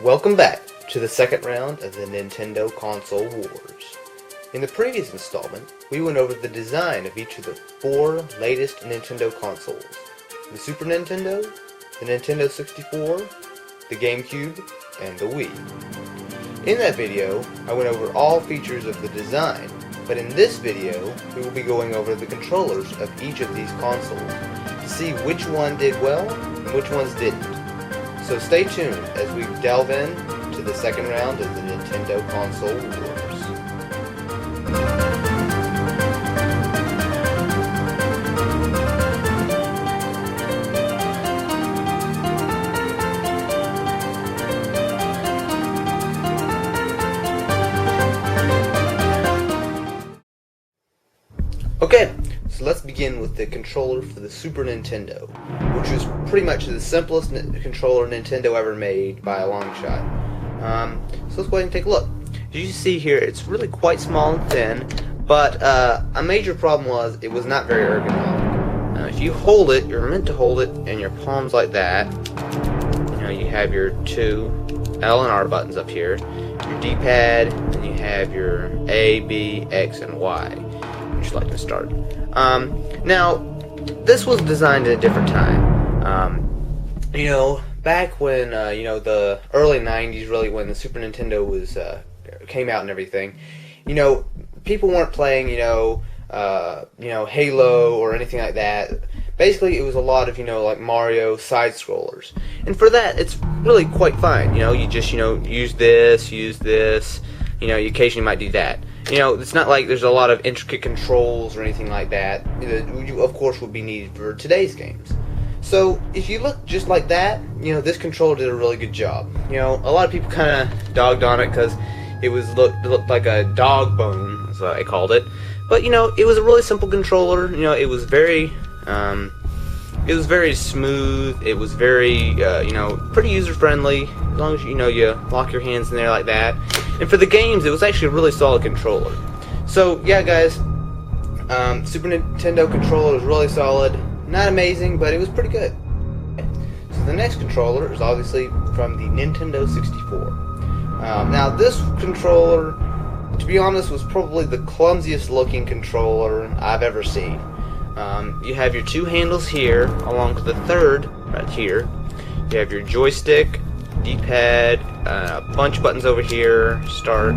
Welcome back to the second round of the Nintendo Console Wars. In the previous installment, we went over the design of each of the four latest Nintendo consoles: the Super Nintendo, the Nintendo 64, the GameCube, and the Wii. In that video, I went over all features of the design, but in this video, we will be going over the controllers of each of these consoles to see which one did well and which ones didn't. So stay tuned as we delve in to the second round of the Nintendo Console Wars. Okay, so let's begin with the controller for the Super Nintendo, which was pretty much the simplest controller Nintendo ever made by a long shot. So let's go ahead and take a look. As you see here, it's really quite small and thin, but a major problem was it was not very ergonomic. If you hold it, you're meant to hold it in your palms like that. You have your two L and R buttons up here, your D-pad, and you have your A, B, X, and Y. Would you like to start? Now, this was designed at a different time. Back when the early '90s, really, when the Super Nintendo was came out and everything. People weren't playing Halo or anything like that. Basically, it was a lot of like Mario side scrollers, and for that, it's really quite fine. You just use this. You occasionally might do that. It's not like there's a lot of intricate controls or anything like that. You, of course, would be needed for today's games. So, if you look just like that, this controller did a really good job. A lot of people kind of dogged on it because it looked like a dog bone, is what I called it. But, it was a really simple controller. It was very smooth. It was very, pretty user-friendly, as long as, you lock your hands in there like that. And for the games, it was actually a really solid controller. So, yeah, guys, Super Nintendo controller was really solid. Not amazing, but it was pretty good. So the next controller is obviously from the Nintendo 64. Now, this controller, to be honest, was probably the clumsiest looking controller I've ever seen. You have your two handles here, along with the third right here. You have your joystick, D-pad, a bunch of buttons over here, start,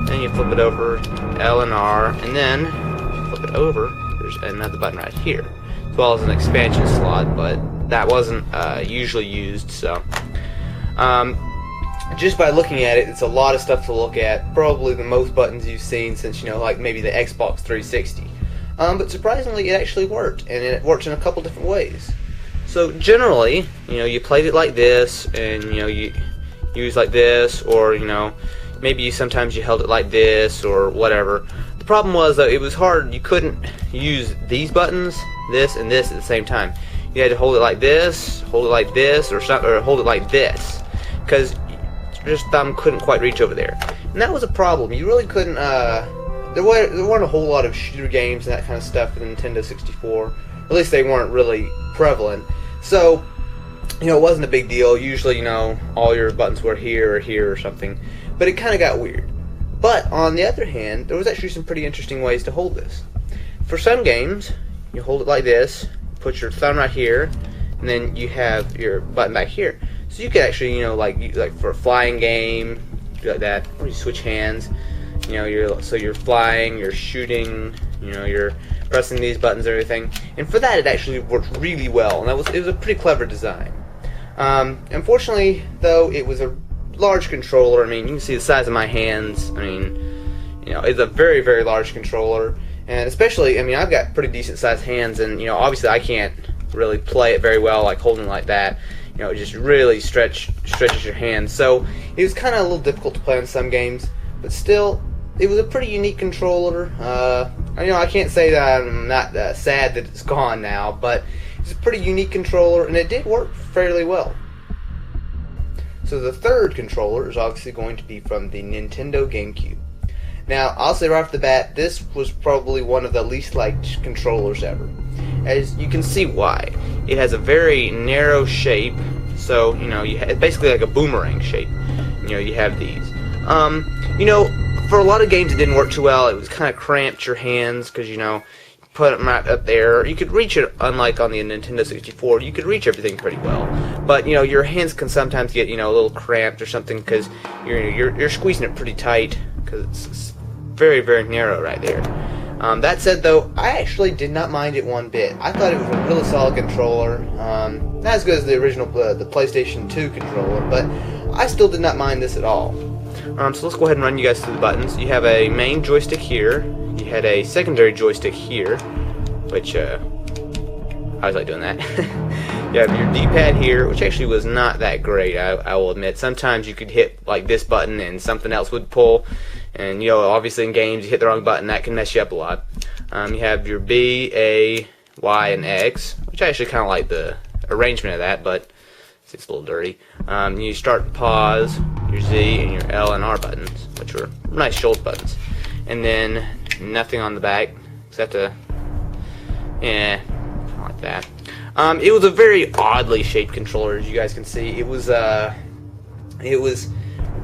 then you flip it over, L and R, and then if you flip it over, there's another button right here, as well as an expansion slot, but that wasn't usually used, so just by looking at it, it's a lot of stuff to look at, probably the most buttons you've seen since, like maybe the Xbox 360. But surprisingly, it actually worked, and it works in a couple different ways. So generally, you played it like this, and you use like this, or maybe sometimes you held it like this, or whatever. The problem was though, it was hard. You couldn't use these buttons, this and this at the same time. You had to hold it like this, or hold it like this, because your thumb couldn't quite reach over there, and that was a problem. You really couldn't. There weren't a whole lot of shooter games and that kind of stuff for the Nintendo 64. At least they weren't really prevalent. So, it wasn't a big deal. Usually, all your buttons were here or here or something. But it kind of got weird. But, on the other hand, there was actually some pretty interesting ways to hold this. For some games, you hold it like this, put your thumb right here, and then you have your button back here. So you could actually, like for a flying game, do like that, or you switch hands. You're flying, you're shooting, you're pressing these buttons and everything. And for that, it actually worked really well, and it was a pretty clever design. Unfortunately, though, it was a large controller. I mean, you can see the size of my hands. I mean, it's a very, very large controller, and especially, I've got pretty decent sized hands, and obviously, I can't really play it very well, like holding like that. It just really stretches your hands. So it was kind of a little difficult to play on some games, but still, it was a pretty unique controller. I can't say that I'm not sad that it's gone now, but it's a pretty unique controller, and it did work fairly well. So the third controller is obviously going to be from the Nintendo GameCube. Now, I'll say right off the bat, this was probably one of the least liked controllers ever. As you can see why. It has a very narrow shape, So it's basically like a boomerang shape. You have these. For a lot of games it didn't work too well. It was kind of cramped your hands because put them right up there. You could reach it, unlike on the Nintendo 64. You could reach everything pretty well, but your hands can sometimes get a little cramped or something because you're squeezing it pretty tight because it's very, very narrow right there. That said, though, I actually did not mind it one bit. I thought it was a really solid controller. Not as good as the original, the PlayStation 2 controller, but I still did not mind this at all. So let's go ahead and run you guys through the buttons. You have a main joystick here. You had a secondary joystick here, which I always like doing that. You have your D-pad here, which actually was not that great, I will admit. Sometimes you could hit like this button and something else would pull, and obviously in games you hit the wrong button, that can mess you up a lot. You have your B, A, Y, and X, which I actually kind of like the arrangement of that, but it's a little dirty. You start and pause, your Z, and your L and R buttons, which were nice shoulder buttons. And then nothing on the back except like that. It was a very oddly shaped controller, as you guys can see. It was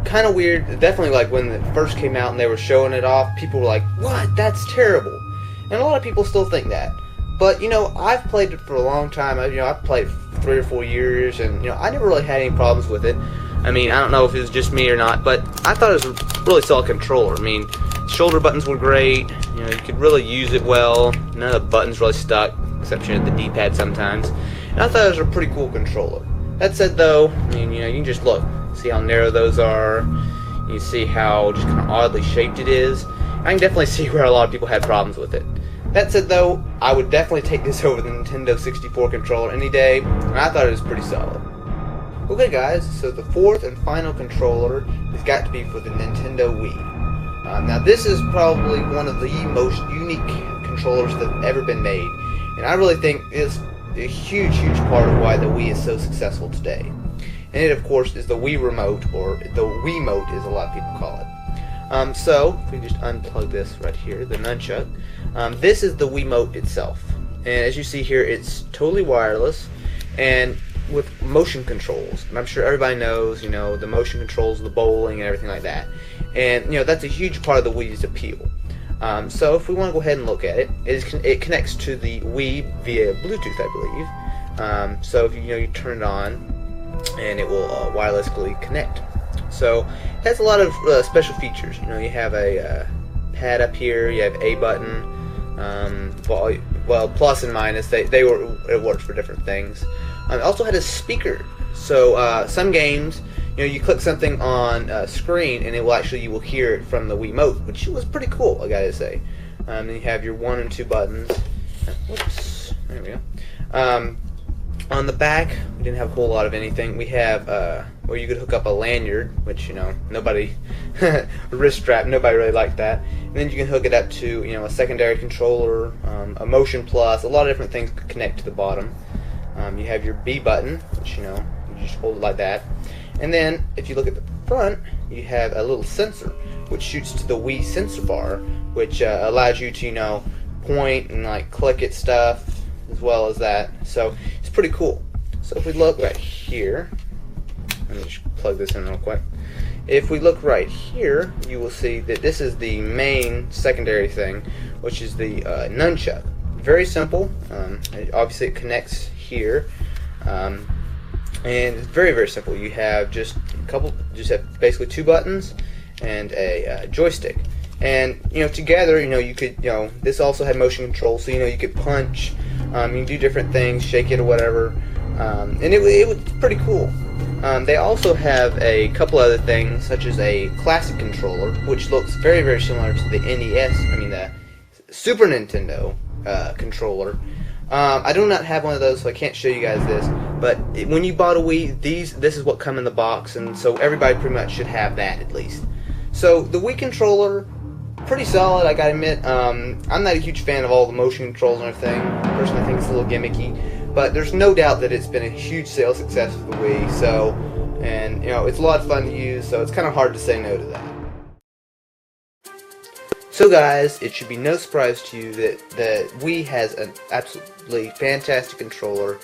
kind of weird. Definitely, like when it first came out and they were showing it off, people were like, "What? That's terrible!" And a lot of people still think that. But I've played it for a long time. I've played it for 3 or 4 years, and I never really had any problems with it. I mean, I don't know if it was just me or not, but I thought it was a really solid controller. I mean, shoulder buttons were great. You could really use it well. None of the buttons really stuck, except the D-pad sometimes. And I thought it was a pretty cool controller. That said, though, I mean, you can just look, see how narrow those are. You see how just kind of oddly shaped it is. I can definitely see where a lot of people had problems with it. That said, though, I would definitely take this over the Nintendo 64 controller any day, and I thought it was pretty solid. Okay, guys, so the fourth and final controller has got to be for the Nintendo Wii. Now, this is probably one of the most unique controllers that have ever been made, and I really think it's a huge, huge part of why the Wii is so successful today. And it, of course, is the Wii Remote, or the Wiimote, as a lot of people call it. So, if we just unplug this right here, the nunchuck, this is the Wiimote itself. And as you see here, it's totally wireless, and with motion controls. And I'm sure everybody knows, the motion controls, the bowling, and everything like that. And, that's a huge part of the Wii's appeal. So if we want to go ahead and look at it, it connects to the Wii via Bluetooth, I believe. So if you turn it on, and it will wirelessly connect. So it has a lot of special features. You have a pad up here, you have a button, well, plus and minus, it works for different things. It also had a speaker, so some games, you click something on screen and you will hear it from the Wiimote, which was pretty cool, I gotta say. Then you have your 1 and 2 buttons. Whoops, there we go. On the back, we didn't have a whole lot of anything. We have where you could hook up a lanyard, which nobody wrist strap. Nobody really liked that. And then you can hook it up to a secondary controller, a motion plus, a lot of different things could connect to the bottom. You have your B button, which you just hold it like that. And then if you look at the front, you have a little sensor which shoots to the Wii sensor bar, which allows you to point and click at stuff as well as that. So it's pretty cool. So if we look right here, let me just plug this in real quick. If we look right here, you will see that this is the main secondary thing, which is the nunchuck. Very simple. Obviously it connects here, and it's very, very simple. You have just have basically 2 buttons and a joystick, and together you could this also had motion control, so you could punch, you can do different things, shake it or whatever, and it was pretty cool. They also have a couple other things, such as a classic controller, which looks very, very similar to the the Super Nintendo controller. I do not have one of those, so I can't show you guys this, but when you bought a Wii, this is what come in the box, and so everybody pretty much should have that at least. So the Wii controller, pretty solid, I gotta admit. I'm not a huge fan of all the motion controls and everything. Personally, I think it's a little gimmicky, but there's no doubt that it's been a huge sales success for the Wii. So, and it's a lot of fun to use, so it's kind of hard to say no to that. So guys, it should be no surprise to you that Wii has an absolutely fantastic controller.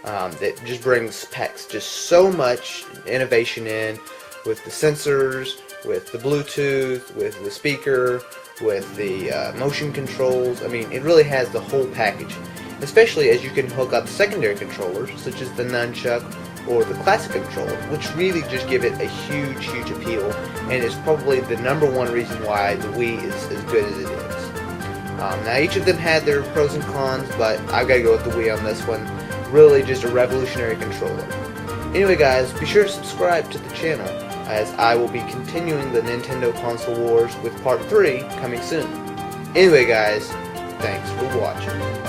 that just packs just so much innovation in, with the sensors, with the Bluetooth, with the speaker, with the motion controls. I mean, it really has the whole package, especially as you can hook up secondary controllers such as the nunchuck or the classic controller, which really just give it a huge appeal, and is probably the #1 reason why the Wii is as good as it is. Now each of them had their pros and cons, but I've got to go with the Wii on this one. Really just a revolutionary controller. Anyway guys, be sure to subscribe to the channel, as I will be continuing the Nintendo Console Wars with Part 3 coming soon. Anyway guys, thanks for watching.